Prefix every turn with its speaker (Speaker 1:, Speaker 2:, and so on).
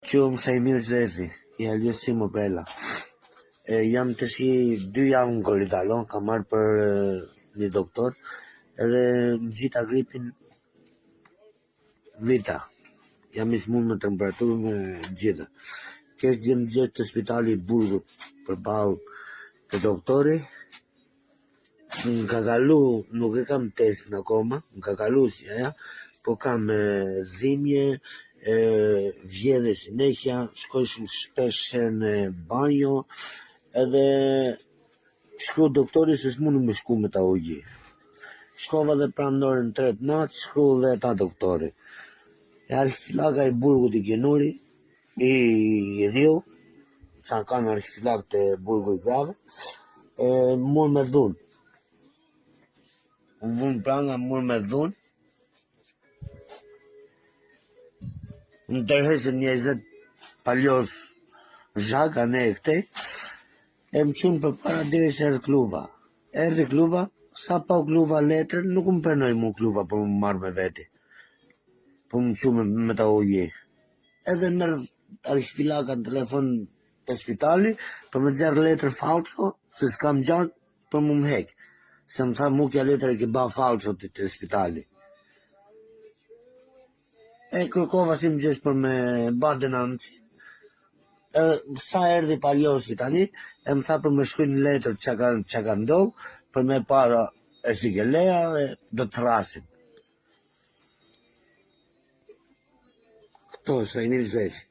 Speaker 1: Quhem Sajmir Zefi, i Aliosi Mobela. Jam të shi 2 javë në Golidalo, kam marrë për një doktor, edhe më gjitha gripin vita. Jam i smunë me temperaturë me gjitha. Kesh gjem gjithë të spitali i Burgut për balë të doktori. Më ka kalu, nuk e kam test në akoma, më ka kalu si aja, po kam zimje, vjedhe sinehja, shkoj shumë shpesh në banjo, edhe shkru doktori se s'mundu me shku me ta ujgji. Shkova dhe prandorin 3 natë, shkru dhe ta doktori. E arhifilaka i Burgut i Gjenuri, i Riu, sa kanë arhifilak të Burgu i Grave, mur me dhun. Unë vunë pranga mur me dhun, në tërhesën 20 paljos zhaka ne e këtej, e më qunë për para diri se erdhë kluva. Erdhë kluva, sa pa kluva letër, nuk më prenoj mu kluva për më marrë me veti. Për më qunë me ta ujje. Edhe mërë arhifilaka në telefon të spitali, për me gjerë letër falso, se s'kam gjanë për më hekë. Se më tha mu kja letër e ki ba falso të spitali. E kërkova si më gjesh për me ba denanci. Sa erdi paljosi tani, e më tha për me shkuj në letër që ka ndohë, për me para e si geleja dhe do të thrasin. Këto, Sajmir Zefi.